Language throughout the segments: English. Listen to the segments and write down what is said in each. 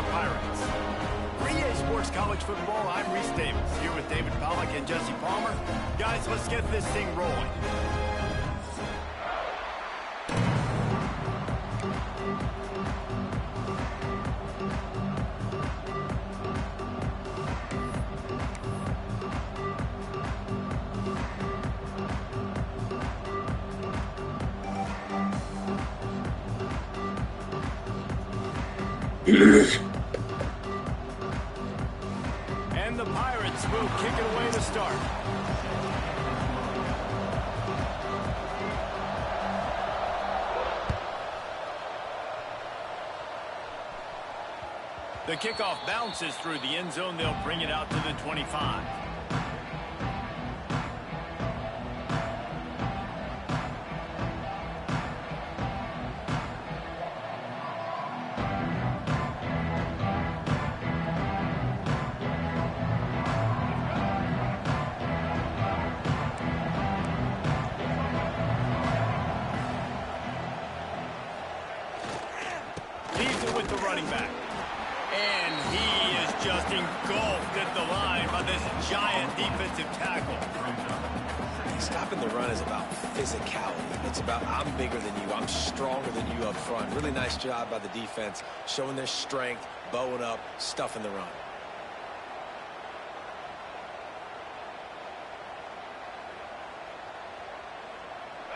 Carolina Pirates. For EA Sports College Football, I'm Reese Davis, here with David Pollack and Jesse Palmer. Guys, let's get this thing rolling. And the Pirates will kick it away to start. The kickoff bounces through the end zone. They'll bring it out to the 25. With the running back. And he is just engulfed at the line by this giant defensive tackle. Stopping the run is about physicality. It's about I'm bigger than you. I'm stronger than you up front. Really nice job by the defense, showing their strength, bowing up, stuffing the run.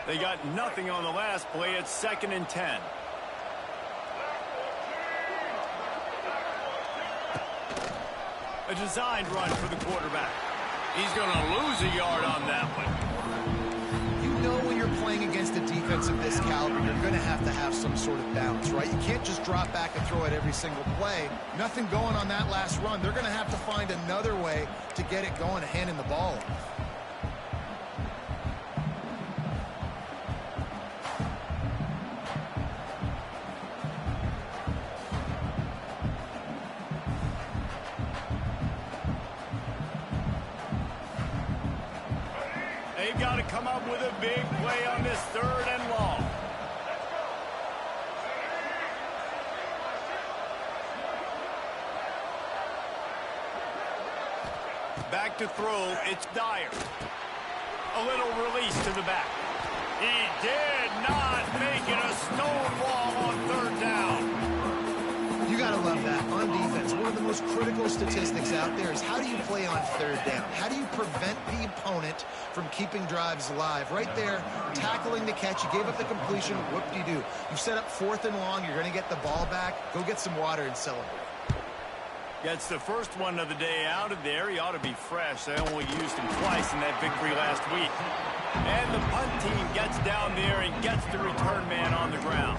They got nothing on the last play. It's 2nd and 10. A designed run for the quarterback. He's going to lose a yard on that one. You know when you're playing against a defense of this caliber, you're going to have some sort of balance, right? You can't just drop back and throw it every single play. Nothing going on that last run. They're going to have to find another way to get it going, handing the ball off. They've got to come up with a big play on this 3rd and long. Back to throw, it's Dyer. A little release to the back. He did not make it a stonewall on 3rd down. You got to love that. On defense, one of the most critical statistics out there is how do you play on 3rd down? How do you prevent the opponent from keeping drives alive? Right there, tackling the catch. You gave up the completion. What do? You set up 4th and long. You're going to get the ball back. Go get some water and celebrate. Gets the first one of the day out of there. He ought to be fresh. They only used him twice in that victory last week. And the punt team gets down there and gets the return man on the ground.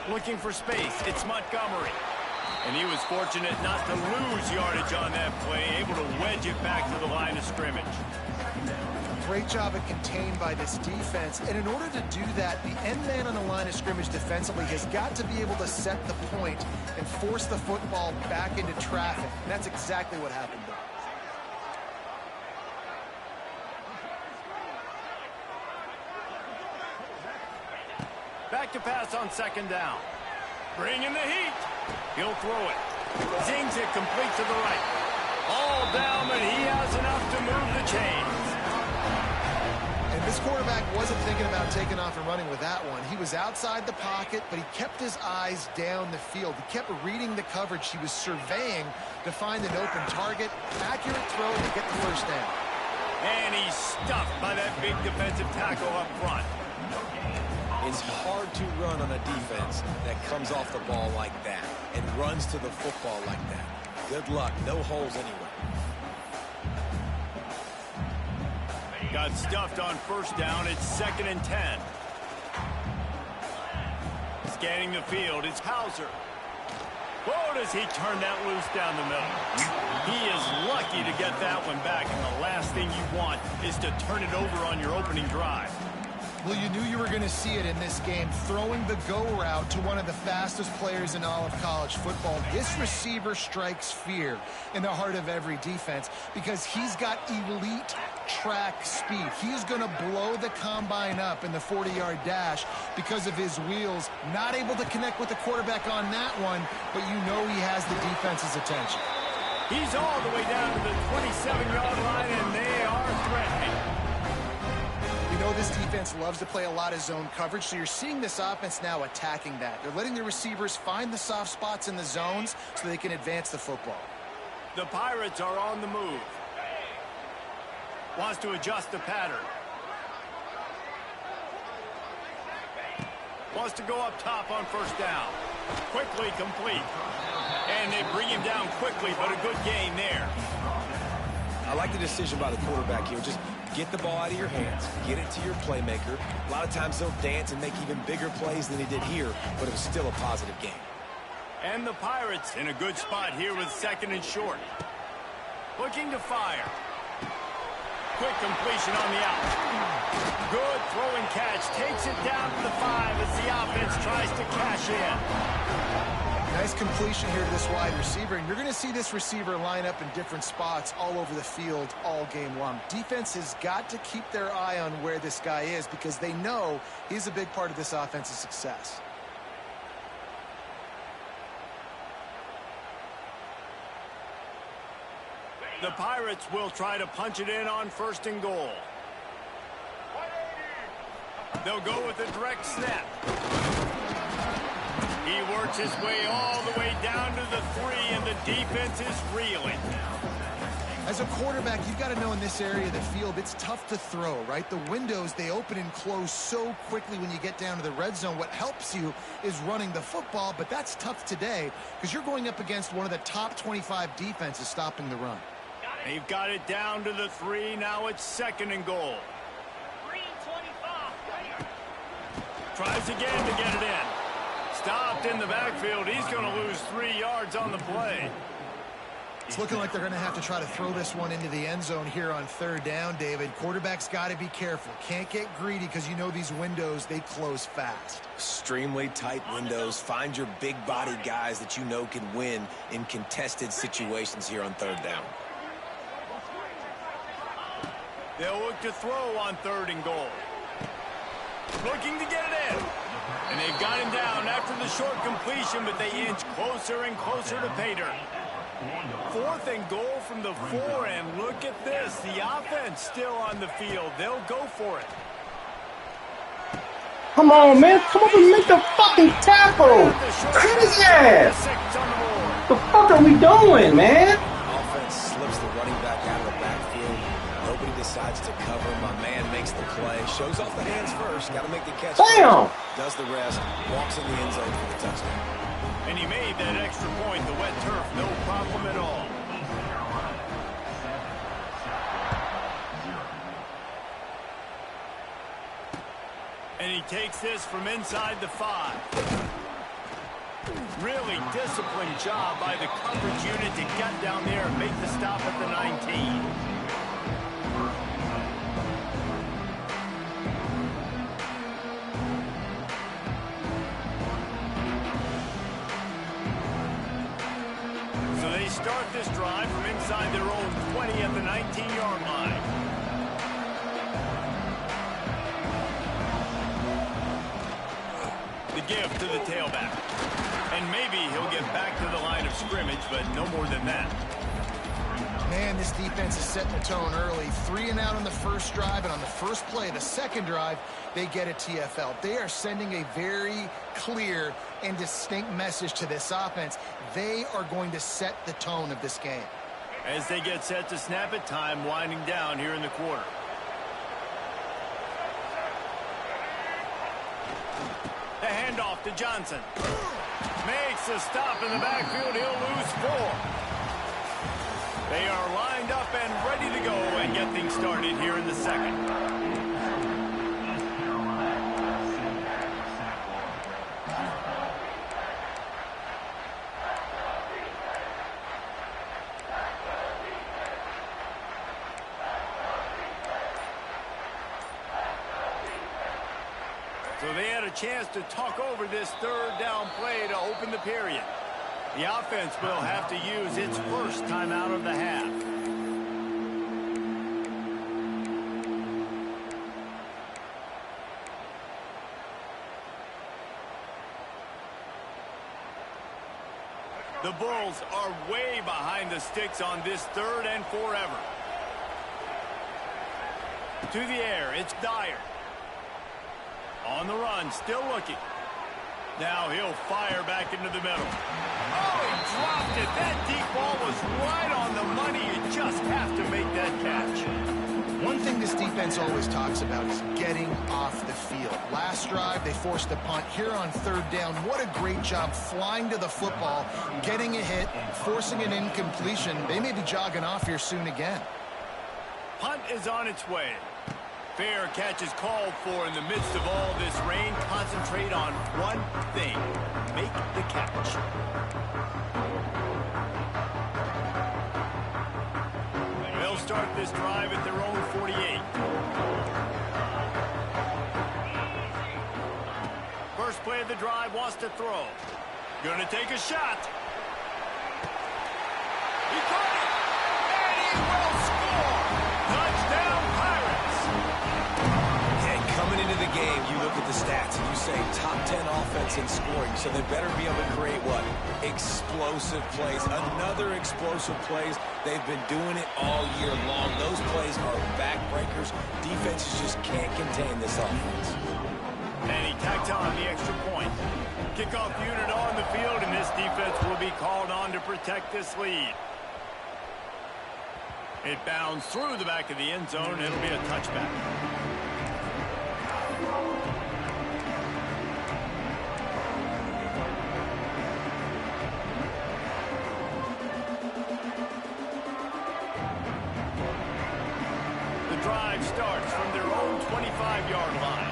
Looking for space, it's Montgomery. And he was fortunate not to lose yardage on that play, able to wedge it back to the line of scrimmage. Great job of contained by this defense. And in order to do that, the end man on the line of scrimmage defensively has got to be able to set the point and force the football back into traffic. And that's exactly what happened there. Back to pass on 2nd down. Bring in the heat. He'll throw it. Zings it complete to the right. All down, but he has enough to move the chains. And this quarterback wasn't thinking about taking off and running with that one. He was outside the pocket, but he kept his eyes down the field. He kept reading the coverage. He was surveying to find an open target. Accurate throw to get the first down. And he's stuffed by that big defensive tackle up front. It's hard to run on a defense that comes off the ball like that and runs to the football like that. Good luck. No holes anyway. Got stuffed on 1st down. It's 2nd and 10. Scanning the field, it's Hauser. Oh, does he turn that loose down the middle. He is lucky to get that one back, and the last thing you want is to turn it over on your opening drive. Well, you knew you were going to see it in this game, throwing the go route to one of the fastest players in all of college football. This receiver strikes fear in the heart of every defense because he's got elite track speed. He's going to blow the combine up in the 40-yard dash because of his wheels. Not able to connect with the quarterback on that one, but you know he has the defense's attention. He's all the way down to the 27-yard line, and they are threatening. You know this defense loves to play a lot of zone coverage, so you're seeing this offense now attacking that. They're letting the receivers find the soft spots in the zones so they can advance the football. The Pirates are on the move. Wants to adjust the pattern. Wants to go up top on first down. Quickly complete. And they bring him down quickly, but a good gain there. I like the decision by the quarterback here. Just get the ball out of your hands, get it to your playmaker. A lot of times they'll dance and make even bigger plays than he did here, but it was still a positive game. And the Pirates in a good spot here with second and short. Looking to fire. Quick completion on the out. Good throwing catch. Takes it down to the 5 as the offense tries to cash in. Nice completion here to this wide receiver, and you're going to see this receiver line up in different spots all over the field all game long. Defense has got to keep their eye on where this guy is because they know he's a big part of this offense's success. The Pirates will try to punch it in on first and goal. They'll go with a direct snap. He works his way all the way down to the 3, and the defense is reeling. As a quarterback, you've got to know in this area of the field, it's tough to throw, right? The windows, they open and close so quickly when you get down to the red zone. What helps you is running the football, but that's tough today because you're going up against one of the top 25 defenses stopping the run. They've got it down to the 3. Now it's second and goal. Tries again to get it in. Stopped in the backfield. He's going to lose 3 yards on the play. It's looking like they're going to have to try to throw this one into the end zone here on third down, David. Quarterback's got to be careful. Can't get greedy because you know these windows, they close fast. Extremely tight windows. Find your big body guys that you know can win in contested situations here on third down. They'll look to throw on third and goal. Looking to get it in. And they've got him down after the short completion, but they inch closer and closer to pay dirt. Fourth and goal from the 4, and look at this. The offense still on the field. They'll go for it. Come on, man. Come up and make the fucking tackle. Cut his ass. What the fuck are we doing, man? Offense slips the running back out of the backfield. Nobody decides to cover. My man makes the play. Shows off the hands first. Got to make the catch. Bam! Does the rest. Walks in the end zone for the touchdown. And he made that extra point. The wet turf, no problem at all. And he takes this from inside the 5. Really disciplined job by the coverage unit to get down there and make the stop at the 19. So they start this drive from inside their own 20 at the 19-yard line. The give to the tailback. And maybe he'll get back to the line of scrimmage, but no more than that. Man, this defense is setting the tone early. 3 and out on the first drive, and on the first play of the second drive, they get a TFL. They are sending a very clear and distinct message to this offense. They are going to set the tone of this game. As they get set to snap it, time winding down here in the quarter. The handoff to Johnson. Makes a stop in the backfield. He'll lose 4. They are lined up and ready to go and get things started here in the second. So they had a chance to talk over this third down play to open the period. The offense will have to use its first timeout of the half. The Bulls are way behind the sticks on this third and forever. To the air, it's Dyer. On the run, still looking. Now he'll fire back into the middle. Oh, he dropped it. That deep ball was right on the money. You just have to make that catch. One thing this defense always talks about is getting off the field. Last drive, they forced a punt. Here on third down, what a great job flying to the football, getting a hit, forcing an incompletion. They may be jogging off here soon again. Punt is on its way. Fair catch is called for in the midst of all this rain. Concentrate on one thing. Make the catch. They'll start this drive at their own 48. First play of the drive, wants to throw. Gonna take a shot. He caught it! And he will score! Touchdown, Pirates! And coming into the game, you look at the stats and you say top 10 offense in scoring, so they better be able to create what? Explosive plays. Another explosive plays. They've been doing it all year long. Those plays are backbreakers. Defenses just can't contain this offense. And he tacked on the extra point. Kickoff unit on the field, and this defense will be called on to protect this lead. It bounds through the back of the end zone. It'll be a touchback. The drive starts from their own 25-yard line.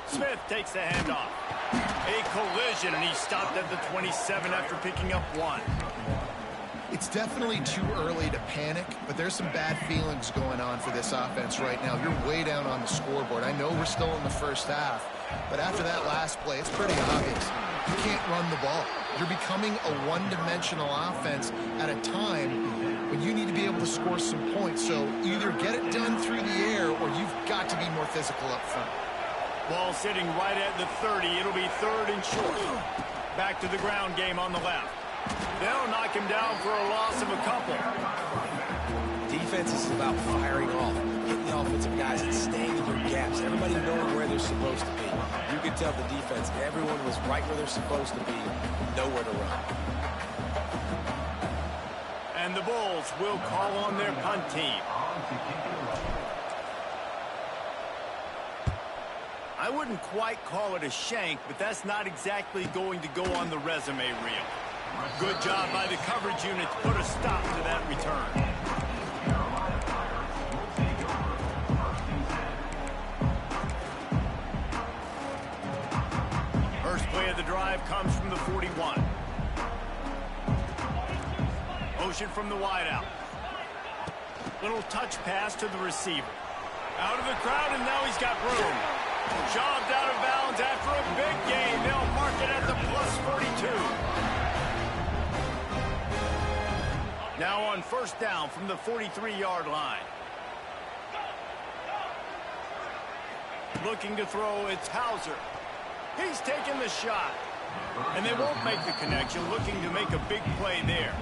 Smith takes the handoff. A collision, and he stopped at the 27 after picking up one. It's definitely too early to panic, but there's some bad feelings going on for this offense right now. You're way down on the scoreboard. I know we're still in the first half, but after that last play, it's pretty obvious. You can't run the ball. You're becoming a one-dimensional offense at a time when you need to be able to score some points. So either get it done through the air, or you've got to be more physical up front. Ball sitting right at the 30. It'll be third and short. Back to the ground game on the left. They'll knock him down for a loss of a couple. Defense is about firing off, hitting the offensive guys and staying in their gaps. Everybody knowing where they're supposed to be. You can tell the defense, everyone was right where they're supposed to be, nowhere to run. And the Bulls will call on their punt team. I wouldn't quite call it a shank, but that's not exactly going to go on the resume reel. Good job by the coverage unit to put a stop to that return. First play of the drive comes from the 41. Motion from the wideout. Little touch pass to the receiver. Out of the crowd, and now he's got room. Shoved out of bounds after a big gain. They'll mark it at the plus 42. Now on first down from the 43-yard line. Looking to throw, it's Hauser. He's taking the shot. And they won't make the connection, looking to make a big play there.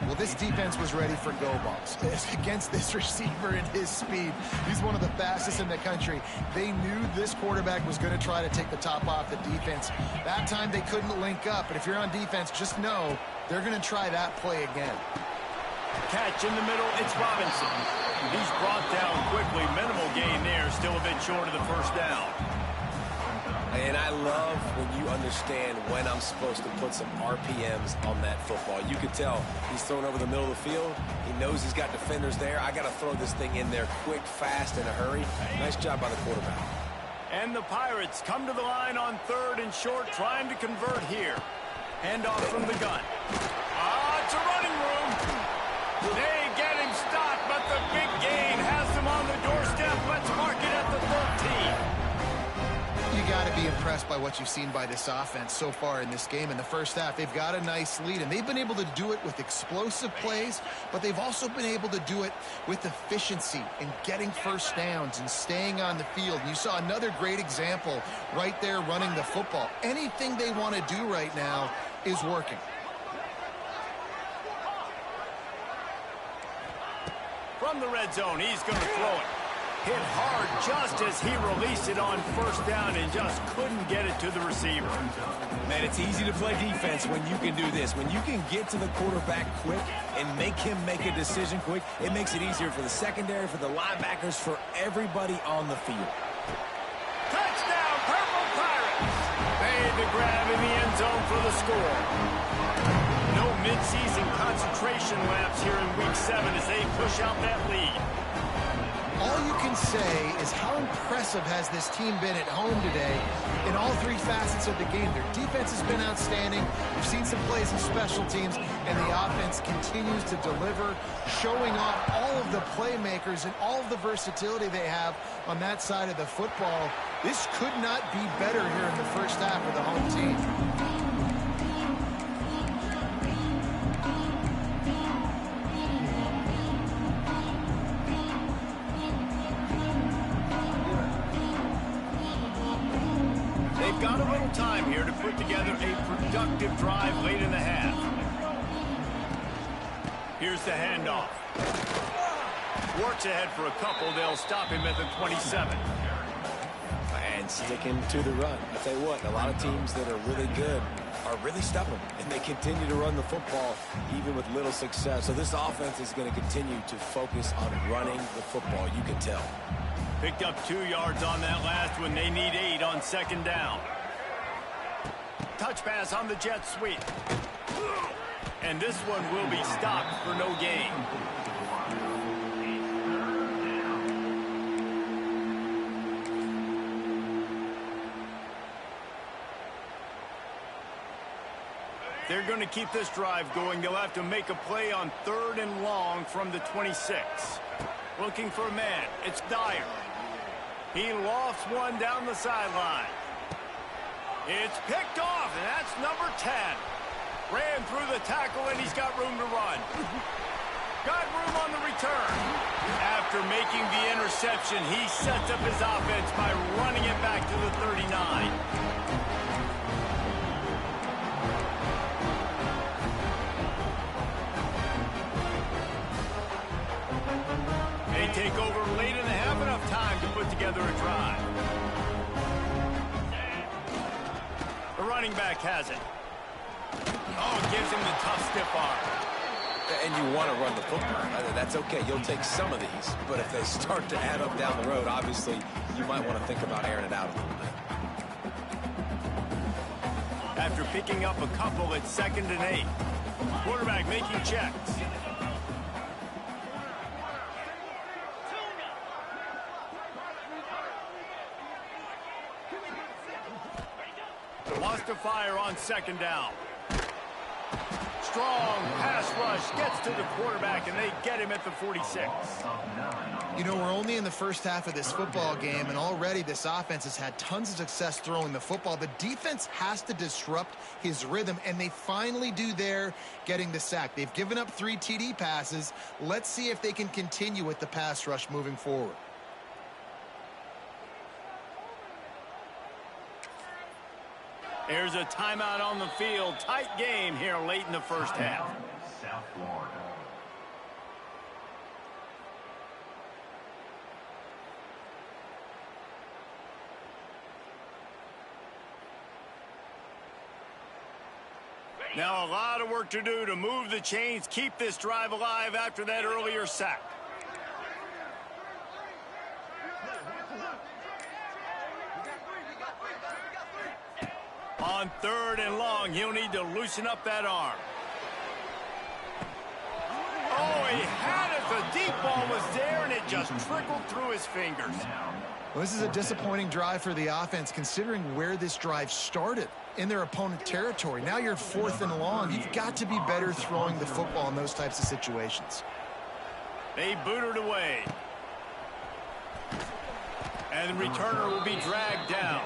Well, this defense was ready for go balls. Against this receiver and his speed, he's one of the fastest in the country. They knew this quarterback was going to try to take the top off the defense. That time they couldn't link up, but if you're on defense, just know they're going to try that play again. Catch in the middle, it's Robinson. He's brought down quickly. Minimal gain there, still a bit short of the first down. And I love when you understand when I'm supposed to put some RPMs on that football. You can tell he's thrown over the middle of the field. He knows he's got defenders there. I got to throw this thing in there quick, fast, in a hurry. Nice job by the quarterback. And the Pirates come to the line on third and short, trying to convert here. Handoff from the gun. It's a running room. They get him stopped, but the big gain impressed by what you've seen by this offense so far in this game. In the first half, they've got a nice lead, and they've been able to do it with explosive plays, but they've also been able to do it with efficiency and getting first downs and staying on the field. And you saw another great example right there running the football. Anything they want to do right now is working. From the red zone, he's going to throw it. Hit hard just as he released it on first down and just couldn't get it to the receiver. Man, it's easy to play defense when you can do this. When you can get to the quarterback quick and make him make a decision quick, it makes it easier for the secondary, for the linebackers, for everybody on the field. Touchdown, Purple Pirates! Made the grab in the end zone for the score. No midseason concentration laps here in Week 7 as they push out that lead. All you can say is how impressive has this team been at home today in all three facets of the game. Their defense has been outstanding. We've seen some plays in special teams, and the offense continues to deliver, showing off all of the playmakers and all of the versatility they have on that side of the football. This could not be better here in the first half of the home team. Got a little time here to put together a productive drive late in the half. Here's the handoff. Works ahead for a couple. They'll stop him at the 27. And sticking to the run. I'll tell you what, a lot of teams that are really good are really stubborn, and they continue to run the football even with little success. So this offense is going to continue to focus on running the football, you can tell. Picked up 2 yards on that last one. They need 8 on second down. Touch pass on the jet sweep. And this one will be stopped for no gain. They're going to keep this drive going. They'll have to make a play on 3rd and long from the 26. Looking for a man. It's Dyer. He lofts one down the sideline. It's picked off, and that's number 10. Ran through the tackle, and he's got room to run. Got room on the return. After making the interception, he sets up his offense by running it back to the 39. They take over late in the half, enough time to put together a drive. The running back has it. Oh, gives him the tough stiff arm. And you want to run the football. That's okay. You'll take some of these. But if they start to add up down the road, obviously, you might want to think about airing it out a little bit. After picking up a couple, it's 2nd and 8. Quarterback making checks. Wants to fire on 2nd down. Strong pass rush gets to the quarterback, and they get him at the 46. You know, we're only in the first half of this football game, and already this offense has had tons of success throwing the football. The defense has to disrupt his rhythm, and they finally do there, getting the sack. They've given up 3 TD passes. Let's see if they can continue with the pass rush moving forward. There's a timeout on the field. Tight game here late in the first half. South Florida. Now a lot of work to do to move the chains, keep this drive alive after that earlier sack. On 3rd and long, he'll need to loosen up that arm. Oh, he had it. The deep ball was there, and it just trickled through his fingers. Well, this is a disappointing drive for the offense, considering where this drive started, in their opponent territory. Now you're 4th and long. You've got to be better throwing the football in those types of situations. They boot it away. And the returner will be dragged down.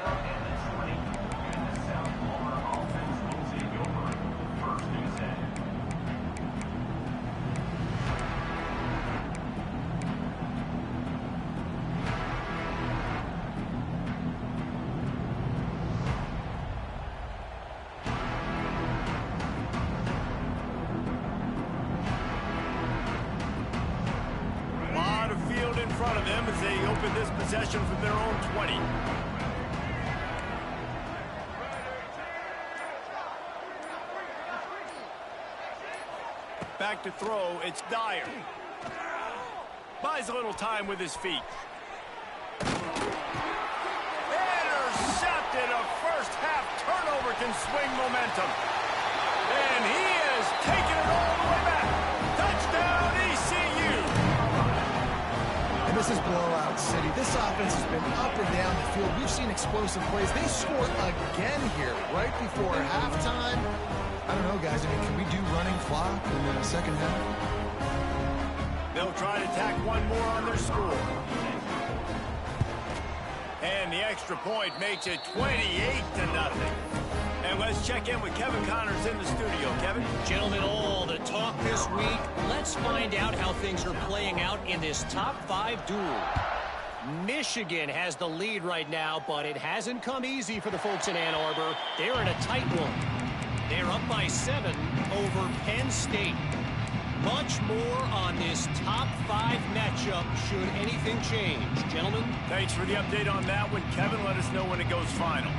with this possession from their own 20. Back to throw, it's Dyer. Buys a little time with his feet. Intercepted. A first half turnover can swing momentum. And he is taking it all the way back. Touchdown, ECU. And this is blowout city. This offense has been up and down the field. We've seen explosive plays. They scored again here right before halftime. I don't know, guys. I mean, can we do running clock in the second half? They'll try to tack one more on their score. And the extra point makes it 28-0. And let's check in with Kevin Connors in the studio. Kevin? Gentlemen, all the talk this week. Let's find out how things are playing out in this top 5 duel. Michigan has the lead right now, but it hasn't come easy for the folks in Ann Arbor. They're in a tight one. They're up by 7 over Penn State. Much more on this top 5 matchup should anything change. Gentlemen? Thanks for the update on that one. Kevin, let us know when it goes final.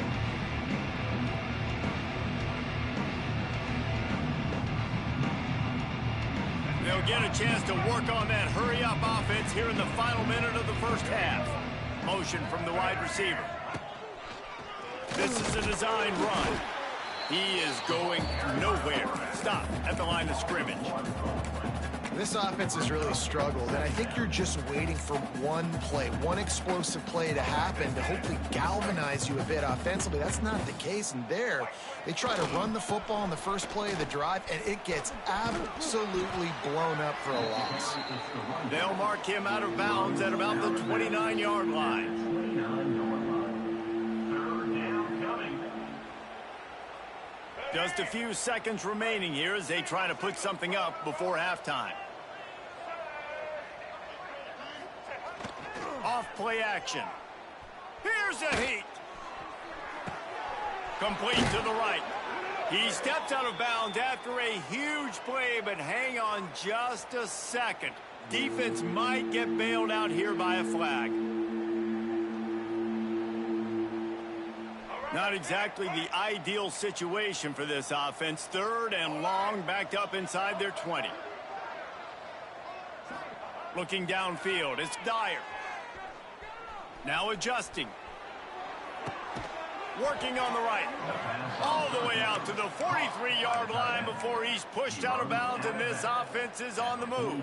They'll get a chance to work on that hurry-up offense here in the final minute of the first half. Motion from the wide receiver. This is a design run. He is going nowhere. Stop at the line of scrimmage. This offense has really struggled, and I think you're just waiting for one play, one explosive play to happen to hopefully galvanize you a bit offensively. That's not the case, and there, they try to run the football in the first play of the drive, and it gets absolutely blown up for a loss. They'll mark him out of bounds at about the 29-yard line. Just a few seconds remaining here as they try to put something up before halftime. Off play action. Here's a heat. Complete to the right. He steps out of bounds after a huge play, but hang on just a second. Defense might get bailed out here by a flag. Not exactly the ideal situation for this offense. 3rd and long, backed up inside their 20. Looking downfield, it's Dyer. Now adjusting. Working on the right. All the way out to the 43-yard line before he's pushed out of bounds, and this offense is on the move.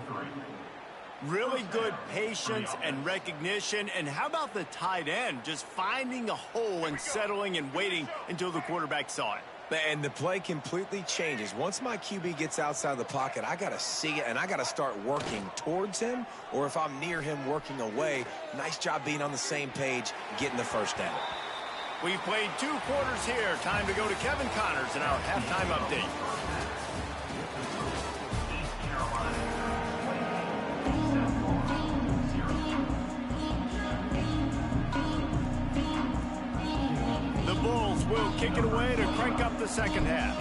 Really good patience and recognition. And how about the tight end just finding a hole and settling and waiting until the quarterback saw it? And the play completely changes. Once my QB gets outside the pocket, I got to see it, and I got to start working towards him, or if I'm near him, working away. Nice job being on the same page, getting the first down. We've played 2 quarters here. Time to go to Kevin Connors in our halftime update. Bulls will kick it away to crank up the second half.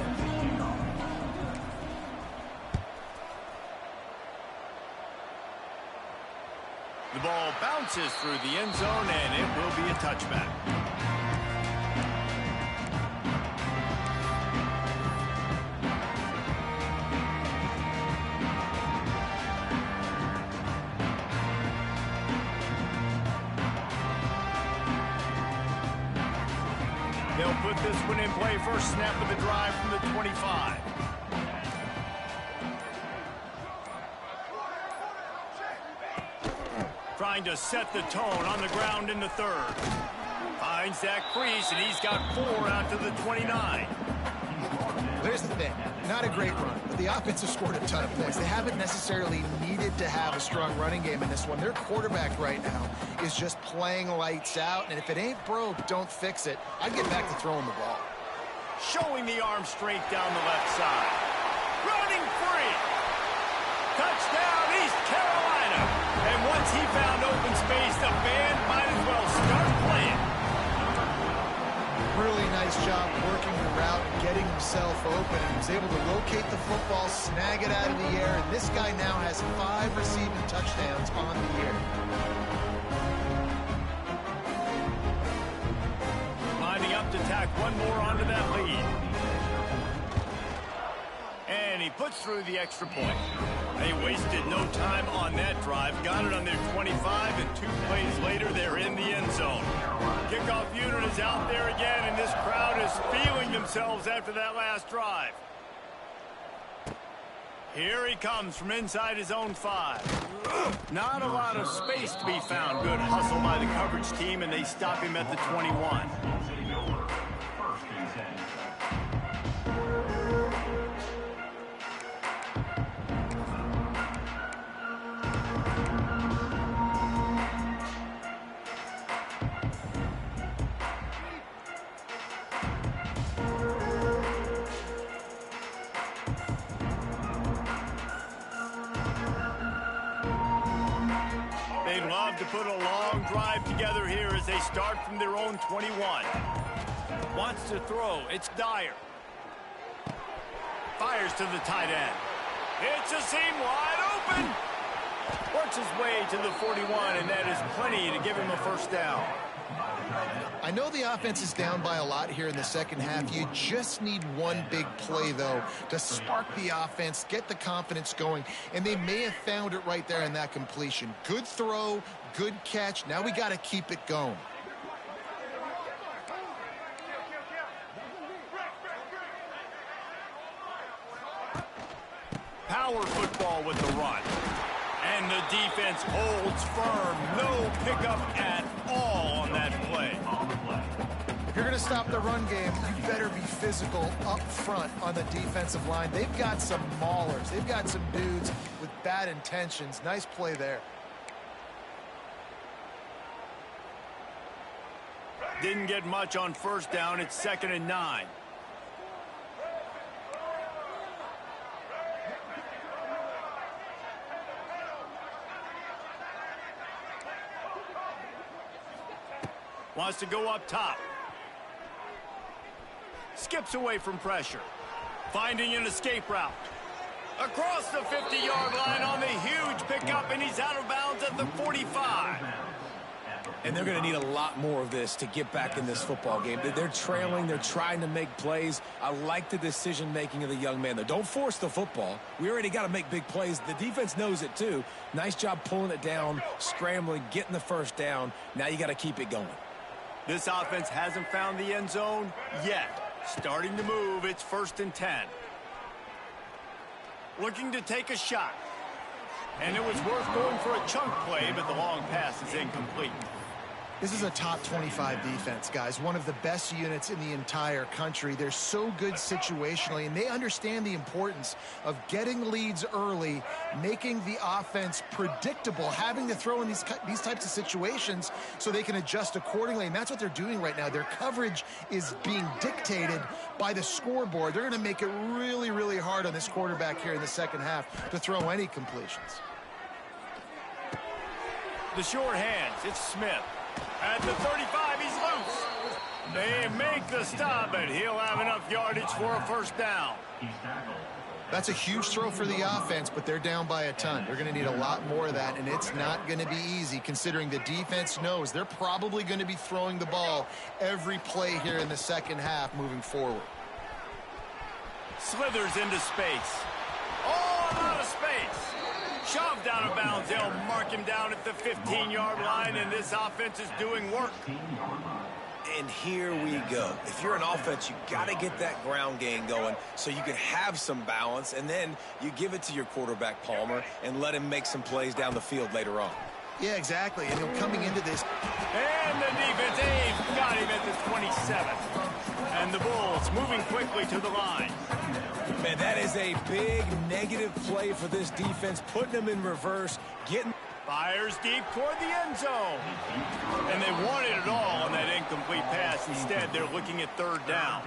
The ball bounces through the end zone, and it will be a touchback. They'll put this one in play. First snap of the drive from the 25. Trying to set the tone on the ground in the 3rd. Finds Zach Priest, and he's got 4 out to the 29. There's the thing. Not a great run, but the offense has scored a ton of points. They haven't necessarily needed to have a strong running game in this one. Their quarterback right now is just playing lights out, and if it ain't broke, don't fix it. I'd get back to throwing the ball. Showing the arm strength down the left side. Running free. Touchdown, East Carolina. And once he found open space, the band might as well start playing. Really nice job working the route and getting himself open. He was able to locate the football, snag it out of the air, and this guy now has 5 receiving touchdowns on the year. tack one more onto that lead. And he puts through the extra point. They wasted no time on that drive. Got it on their 25, and 2 plays later, they're in the end zone. Kickoff unit is out there again, and this crowd is feeling themselves after that last drive. Here he comes from inside his own 5. Not a lot of space to be found. Good hustle by the coverage team, and they stop him at the 21. They'd love to put a long drive together here as they start from their own 21. Wants to throw. It's Dyer. Fires to the tight end. It's a seam wide open. Works his way to the 41, and that is plenty to give him a first down. I know the offense is down by a lot here in the second half. You just need one big play, though, to spark the offense, get the confidence going, and they may have found it right there in that completion. Good throw, good catch. Now we got to keep it going. Power football with the run. And the defense holds firm. No pickup at all on that play. If you're going to stop the run game, you better be physical up front on the defensive line. They've got some maulers. They've got some dudes with bad intentions. Nice play there. Didn't get much on first down. It's 2nd and 9. Wants to go up top. Skips away from pressure. Finding an escape route. Across the 50-yard line on the huge pickup, and he's out of bounds at the 45. And they're going to need a lot more of this to get back in this football game. They're trailing. They're trying to make plays. I like the decision-making of the young man, though. Don't force the football. We already got to make big plays. The defense knows it, too. Nice job pulling it down, scrambling, getting the first down. Now you got to keep it going. This offense hasn't found the end zone yet. Starting to move. It's 1st and 10. Looking to take a shot. And it was worth going for a chunk play, but the long pass is incomplete. This is a top 25 defense, guys. One of the best units in the entire country. They're so good situationally, and they understand the importance of getting leads early, making the offense predictable, having to throw in these types of situations so they can adjust accordingly, and that's what they're doing right now. Their coverage is being dictated by the scoreboard. They're going to make it really, really hard on this quarterback here in the second half to throw any completions. The short hands, it's Smith. At the 35, he's loose. They make the stop, and he'll have enough yardage for a first down. That's a huge throw for the offense, but they're down by a ton. They're going to need a lot more of that, and it's not going to be easy considering the defense knows they're probably going to be throwing the ball every play here in the second half moving forward. Slithers into space. All out of space. Shoved out of bounds. They'll mark him down at the 15-yard line, and this offense is doing work. And here we go. If you're an offense, you got to get that ground game going so you can have some balance, and then you give it to your quarterback, Palmer, and let him make some plays down the field later on. Yeah, exactly. And he'll coming into this. And the defense, they've got him at the 27. And the Bulls moving quickly to the line. Man, that is a big negative play for this defense, putting them in reverse, getting... Fires deep toward the end zone. And they wanted it all on that incomplete pass. Instead, they're looking at 3rd down.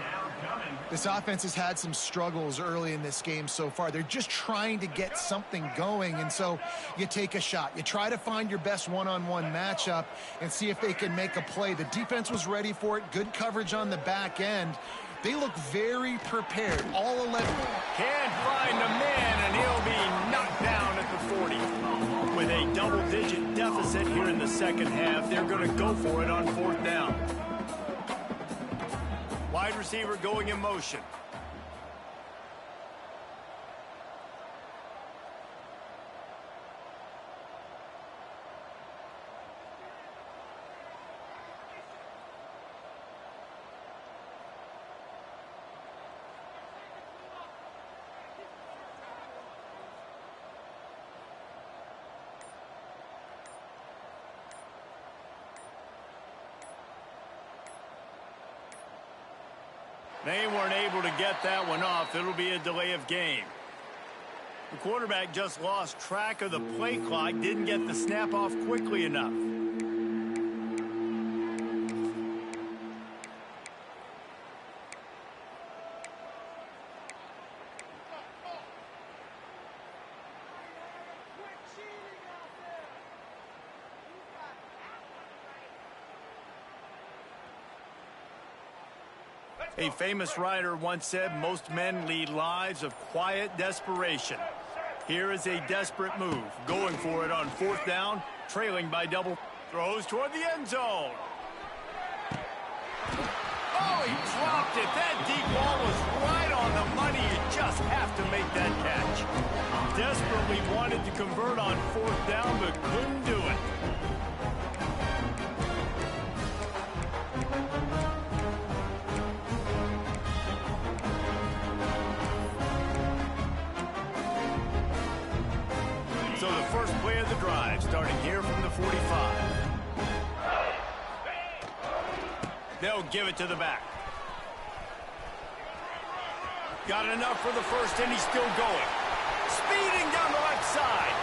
This offense has had some struggles early in this game so far. They're just trying to get something going, and so you take a shot. You try to find your best one-on-one matchup and see if they can make a play. The defense was ready for it. Good coverage on the back end. They look very prepared. All 11. Can't find a man, and he'll be knocked down at the 40. With a double-digit deficit here in the second half, they're going to go for it on 4th down. receiver going in motion. They weren't able to get that one off. It'll be a delay of game. The quarterback just lost track of the play clock, didn't get the snap off quickly enough. A famous writer once said most men lead lives of quiet desperation. Here is a desperate move, going for it on 4th down, trailing by double. Throws toward the end zone. Oh, he dropped it. That deep ball was right on the money. You just have to make that catch. Desperately wanted to convert on 4th down, but couldn't do it. So the first play of the drive, starting here from the 45. They'll give it to the back. Got enough for the first, and he's still going. Speeding down the left side.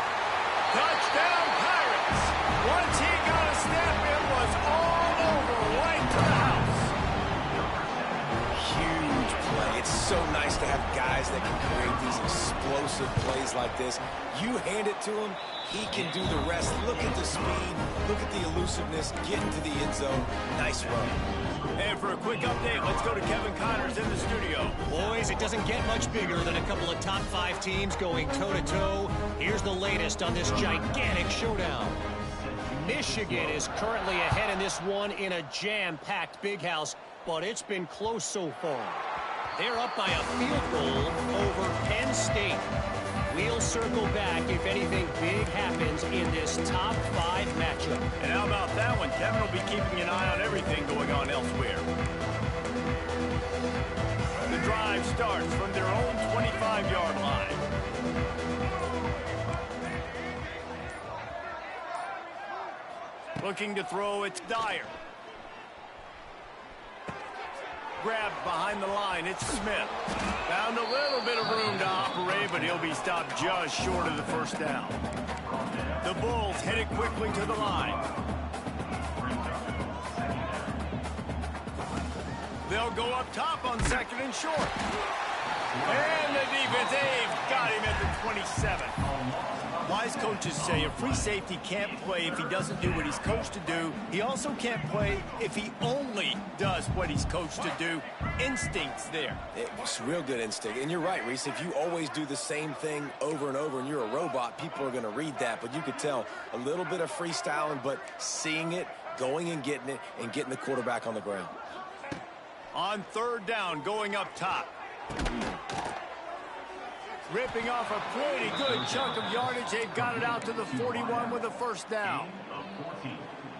Touchdown, Pirates. Once he got a snap, it was all over, right to the house. Huge play. It's so nice to have guys that can create these explosive plays like this. You hand it to him, he can do the rest. Look at the speed, look at the elusiveness, get into the end zone. Nice run. And for a quick update, let's go to Kevin Connors in the studio. Boys, it doesn't get much bigger than a couple of top 5 teams going toe-to-toe. Here's the latest on this gigantic showdown. Michigan is currently ahead in this one in a jam-packed big house, but it's been close so far. They're up by a field goal over Penn State. We'll circle back if anything big happens in this top 5 matchup. And how about that one? Kevin will be keeping an eye on everything going on elsewhere. The drive starts from their own 25-yard line. Looking to throw, it's Dyer. Grabbed behind the line, it's Smith. Found a little bit of room to operate, but he'll be stopped just short of the first down. The Bulls headed quickly to the line. They'll go up top on 2nd and short. And the defense, they've got him at the 27. Wise coaches say a free safety can't play if he doesn't do what he's coached to do. He also can't play if he only does what he's coached to do. Instinct's there. It's real good instinct. And you're right, Reese. If you always do the same thing over and over and you're a robot, people are going to read that. But you could tell a little bit of freestyling, but seeing it, going and getting it, and getting the quarterback on the ground. On 3rd down, going up top. Ripping off a pretty good chunk of yardage. They've got it out to the 41 with a first down.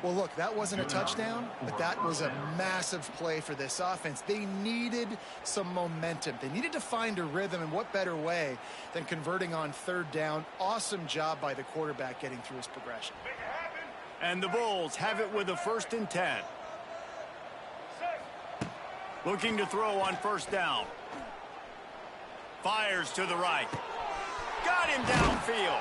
Well, look, that wasn't a touchdown, but that was a massive play for this offense. They needed some momentum. They needed to find a rhythm, and what better way than converting on 3rd down. Awesome job by the quarterback getting through his progression. And the Bulls have it with a 1st and 10. Looking to throw on 1st down. Fires to the right. Got him downfield.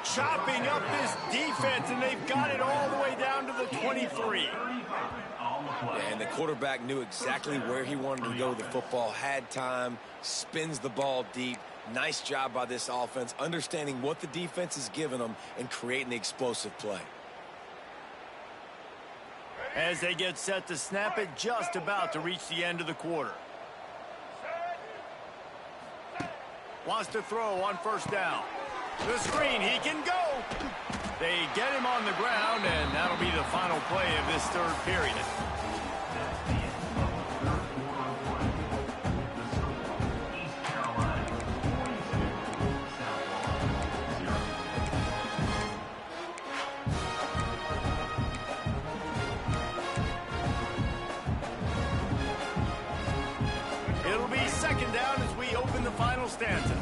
Chopping up this defense, and they've got it all the way down to the 23. And the quarterback knew exactly where he wanted to go with the football, had time, spins the ball deep. Nice job by this offense, understanding what the defense is giving them and creating the explosive play. As they get set to snap it, just about to reach the end of the quarter. Wants to throw on 1st down. The screen, he can go. They get him on the ground, and that'll be the final play of this 3rd period. final stanza.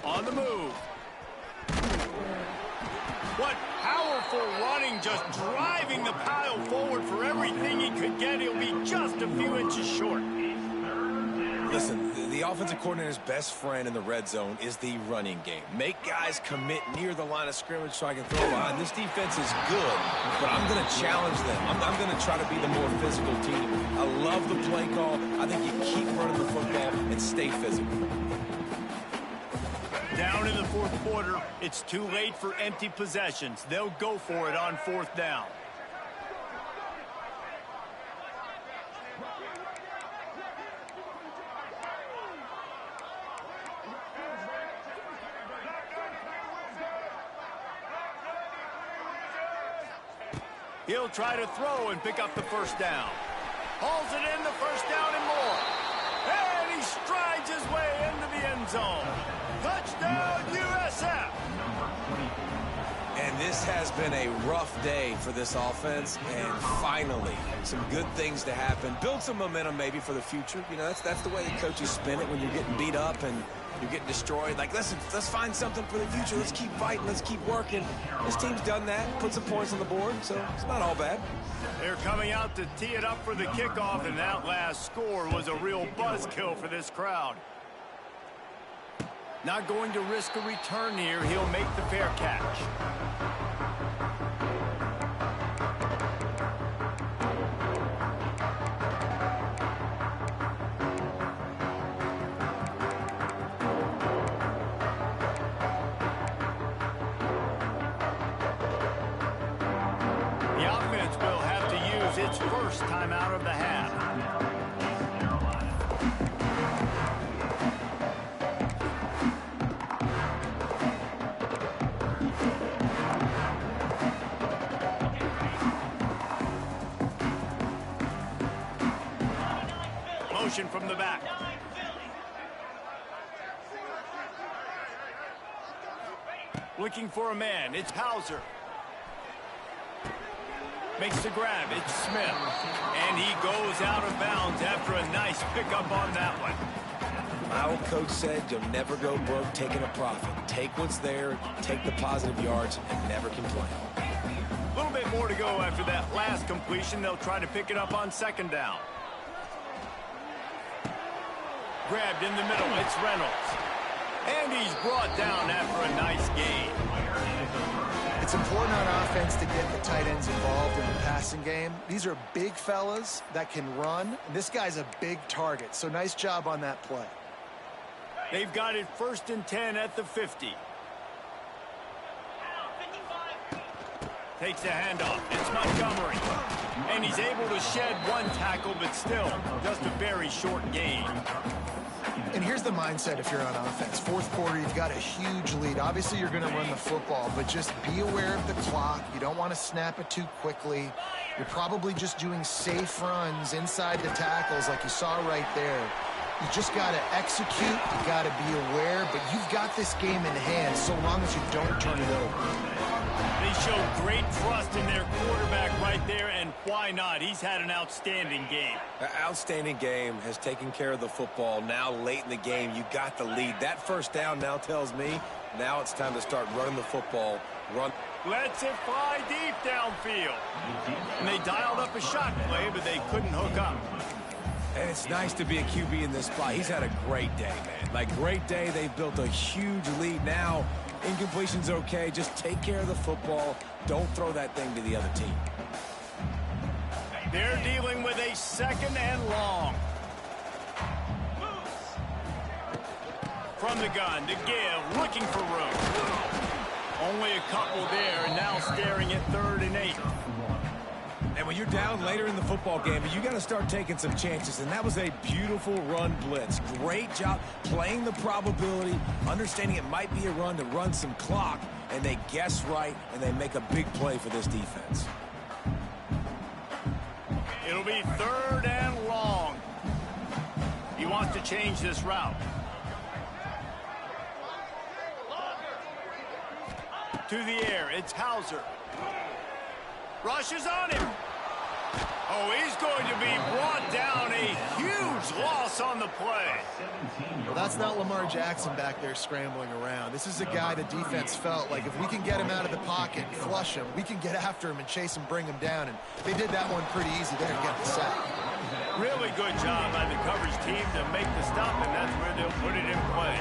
On the move. What powerful running, just driving the pile forward for everything he could get. He'll be just a few inches short. Listen, the offensive coordinator's best friend in the red zone is the running game. Make guys commit near the line of scrimmage so I can throw behind. This defense is good, but I'm going to challenge them. I'm going to try to be the more physical team. I love the play call. I think you keep running the football and stay physical. Down in the fourth quarter, it's too late for empty possessions. They'll go for it on fourth down. He'll try to throw and pick up the first down. Hauls it in, the first down and more. And he strides his way into the end zone. Touchdown, USF. And this has been a rough day for this offense, and finally, some good things to happen. Build some momentum maybe for the future. You know, that's the way the coaches spin it when you're getting beat up and you're getting destroyed. Like, listen, let's find something for the future. Let's keep fighting. Let's keep working. This team's done that, put some points on the board, so it's not all bad. They're coming out to tee it up for the kickoff, and that last score was a real buzzkill for this crowd. Not going to risk a return here. He'll make the fair catch. The offense will have to use its first timeout of the half. Motion from the back. Looking for a man. It's Hauser. Makes the grab. It's Smith. And he goes out of bounds after a nice pickup on that one. My old coach said you'll never go broke taking a profit. Take what's there, take the positive yards, and never complain. A little bit more to go after that last completion. They'll try to pick it up on second down. Grabbed in the middle. It's Reynolds. And he's brought down after a nice gain. It's important on offense to get the tight ends involved in the passing game. These are big fellas that can run. And this guy's a big target, so nice job on that play. They've got it 1st and 10 at the 50. Takes the handoff. It's Montgomery. And he's able to shed one tackle, but still just a very short gain. And here's the mindset if you're on offense. Fourth quarter, you've got a huge lead. Obviously, you're going to run the football, but just be aware of the clock. You don't want to snap it too quickly. You're probably just doing safe runs inside the tackles like you saw right there. You just got to execute. You got to be aware, but you've got this game in hand so long as you don't turn it over. They show great trust in their quarterback right there, and why not? He's had an outstanding game. An outstanding game, has taken care of the football. Now late in the game, you got the lead. That first down now tells me now it's time to start running the football. Run. Lets it fly deep downfield. And they dialed up a shot play, but they couldn't hook up. And it's nice to be a QB in this spot. He's had a great day, man. Like, great day. They've built a huge lead. Now, incompletion's okay. Just take care of the football. Don't throw that thing to the other team. They're dealing with a 2nd and long. From the gun to give, looking for room. Only a couple there, and now staring at 3rd and 8. And when you're down later in the football game, you got to start taking some chances. And that was a beautiful run blitz. Great job playing the probability, understanding it might be a run to run some clock. And they guess right, and they make a big play for this defense. It'll be 3rd and long. He wants to change this route. To the air, it's Hauser. Rushes on him. Oh, he's going to be brought down. A huge loss on the play. Well, that's not Lamar Jackson back there scrambling around. This is a guy the defense felt like if we can get him out of the pocket and flush him, we can get after him and chase him, bring him down. And they did that one pretty easy there and get the sack. Really good job by the coverage team to make the stop, and that's where they'll put it in play.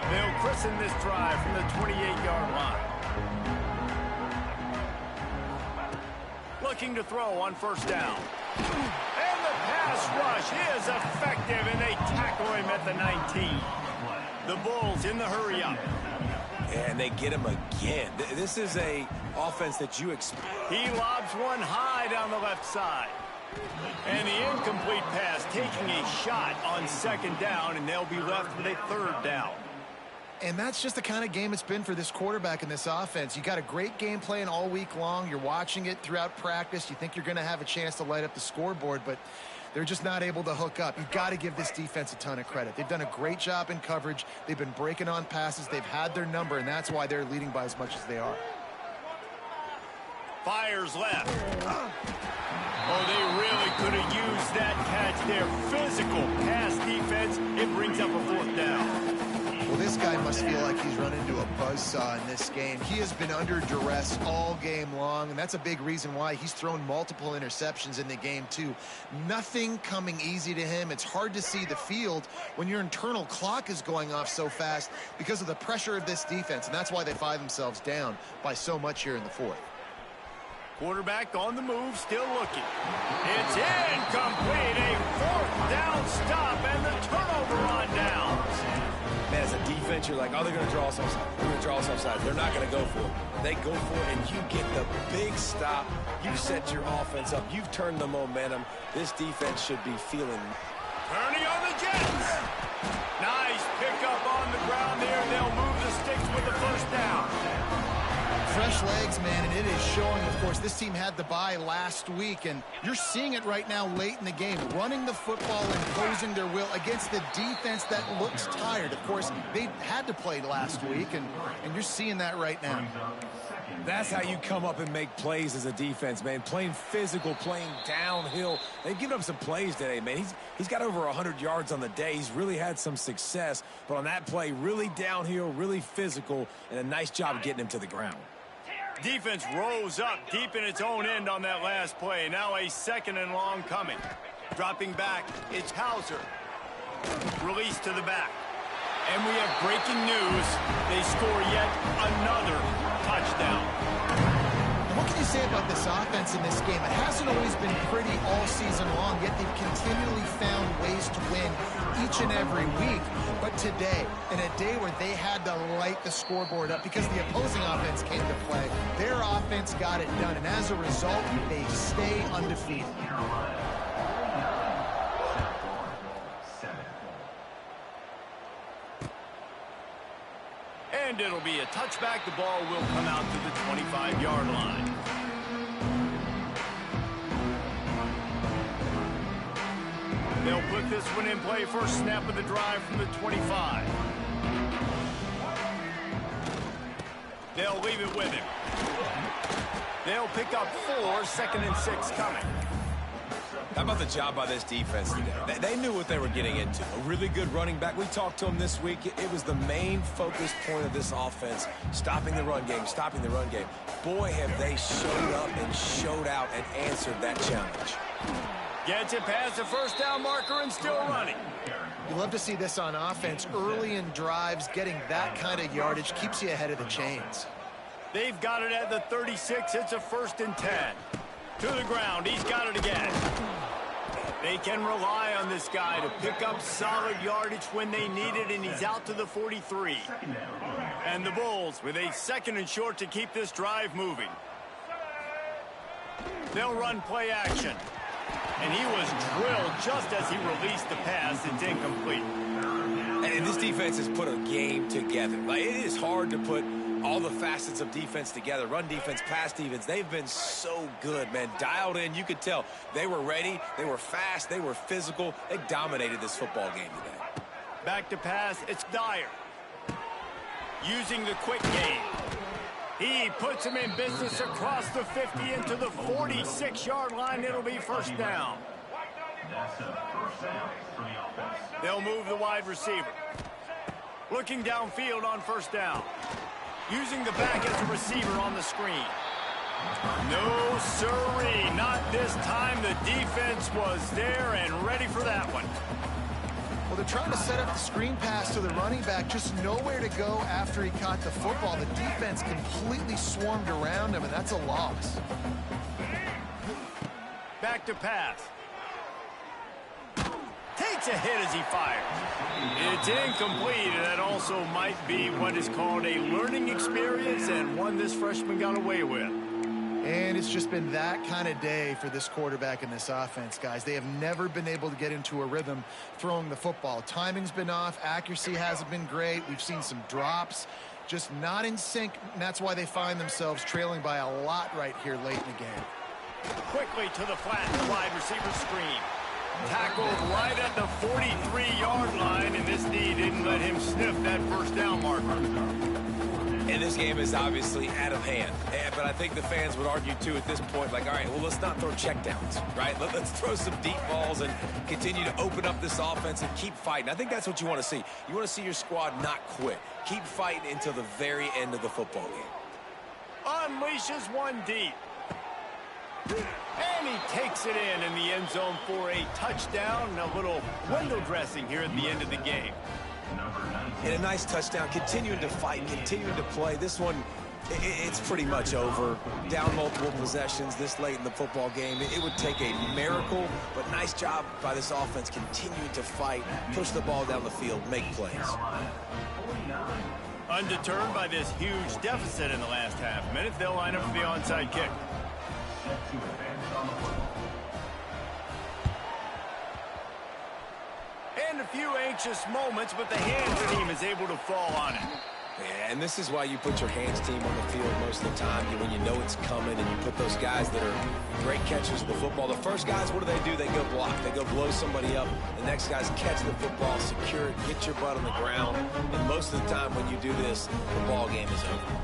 They'll christen this drive from the 28-yard line. Looking to throw on first down. And the pass rush is effective, and they tackle him at the 19. The Bulls in the hurry-up. And they get him again. This is a offense that you expect. He lobs one high down the left side. And the incomplete pass taking a shot on second down, and they'll be left with a third down. And that's just the kind of game it's been for this quarterback in this offense. You got a great game plan all week long. You're watching it throughout practice. You think you're going to have a chance to light up the scoreboard, but they're just not able to hook up. You've got to give this defense a ton of credit. They've done a great job in coverage. They've been breaking on passes. They've had their number, and that's why they're leading by as much as they are. Fires left. Oh, they really could have used that catch there. Physical pass defense. It brings up a fourth down. Well, this guy must feel like he's run into a buzzsaw in this game. He has been under duress all game long, and that's a big reason why he's thrown multiple interceptions in the game, too. Nothing coming easy to him. It's hard to see the field when your internal clock is going off so fast because of the pressure of this defense, and that's why they find themselves down by so much here in the fourth. Quarterback on the move, still looking. It's incomplete. A fourth down stop, and the turnover on downs. Man, as a defense, you're like, oh, they're going to draw us offside. They're going to draw us offside. They're not going to go for it. They go for it, and you get the big stop. You've set your offense up. You've turned the momentum. This defense should be feeling. Turning on the Jets. Nice pickup on the ground there. They'll move the sticks with the first down. Fresh legs, man, and it is showing. Of course, this team had the bye last week, and you're seeing it right now late in the game, running the football, imposing their will against the defense that looks tired. Of course, they had to play last week, and you're seeing that right now. That's how you come up and make plays as a defense, man. Playing physical, playing downhill. They've given up some plays today, man. He's got over 100 yards on the day. He's really had some success, but on that play, really downhill, really physical, and a nice job getting him to the ground. Defense rose up deep in its own end on that last play. Now a second and long coming. Dropping back, it's Hauser. Release to the back. And we have breaking news. They score yet another touchdown. And what can you say about this offense in this game? It hasn't always been pretty all season long, yet they've continually found ways to win each and every week. But today, in a day where they had to light the scoreboard up because the opposing offense came to play, their offense got it done. And as a result, they stay undefeated. And it'll be a touchback. The ball will come out to the 25-yard line. They'll put this one in play. First snap of the drive from the 25. They'll leave it with him. They'll pick up 4, 2nd and 6 coming. How about the job by this defense today? They knew what they were getting into. A really good running back. We talked to him this week. It was the main focus point of this offense, stopping the run game, stopping the run game. Boy, have they showed up and showed out and answered that challenge. Gets it past the first down marker and still running. You love to see this on offense. Early in drives, getting that kind of yardage keeps you ahead of the chains. They've got it at the 36. It's a 1st and 10. To the ground. He's got it again. They can rely on this guy to pick up solid yardage when they need it, and he's out to the 43. And the Bulls with a 2nd and short to keep this drive moving. They'll run play action. And he was drilled just as he released the pass. It's incomplete. And this defense has put a game together. Like, it is hard to put all the facets of defense together. Run defense, pass defense. They've been so good, man. Dialed in. You could tell they were ready. They were fast. They were physical. They dominated this football game today. Back to pass. It's Dyer. Using the quick game. He puts him in business across the 50 into the 46-yard line. It'll be first down. They'll move the wide receiver. Looking downfield on first down. Using the back as a receiver on the screen. No, sirree, not this time. The defense was there and ready for that one. Well, they're trying to set up the screen pass to the running back, just nowhere to go after he caught the football. The defense completely swarmed around him, and that's a loss. Back to pass. Takes a hit as he fires. It's incomplete, and that also might be what is called a learning experience, and one this freshman got away with. And it's just been that kind of day for this quarterback and this offense, guys. They have never been able to get into a rhythm throwing the football. Timing's been off. Accuracy hasn't been great. We've seen some drops. Just not in sync, and that's why they find themselves trailing by a lot right here late in the game. Quickly to the flat, the wide receiver screen. Tackled right at the 43-yard line, and this D didn't let him sniff that first down marker. And this game is obviously out of hand. But I think the fans would argue, too, at this point, like, all right, well, let's not throw checkdowns, right? Let's throw some deep balls and continue to open up this offense and keep fighting. I think that's what you want to see. You want to see your squad not quit. Keep fighting until the very end of the football game. Unleashes one deep. And he takes it in the end zone for a touchdown and a little window dressing here at the end of the game. And a nice touchdown, continuing to fight, continuing to play. This one, it's pretty much over. Down multiple possessions this late in the football game. It would take a miracle, but nice job by this offense continuing to fight, push the ball down the field, make plays. Undeterred by this huge deficit in the last half minute, they'll line up for the onside kick. And a few anxious moments, but the hands team is able to fall on it. Yeah, and this is why you put your hands team on the field most of the time, when you know it's coming, and you put those guys that are great catchers of the football. The first guys, what do? They go block. They go blow somebody up. The next guys catch the football, secure it, get your butt on the ground. And most of the time when you do this, the ball game is over.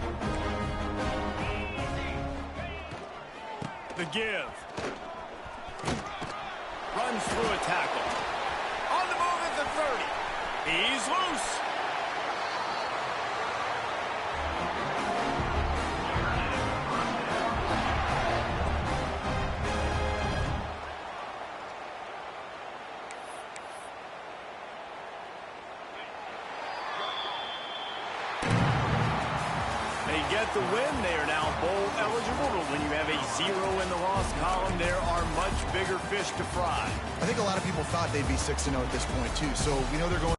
The give. Runs through a tackle. On the move at the 30. He's loose. Get the win. They are now bowl eligible, but when you have a 0 in the loss column, there are much bigger fish to fry. I think a lot of people thought they'd be 6-0 at this point, too. So we know they're going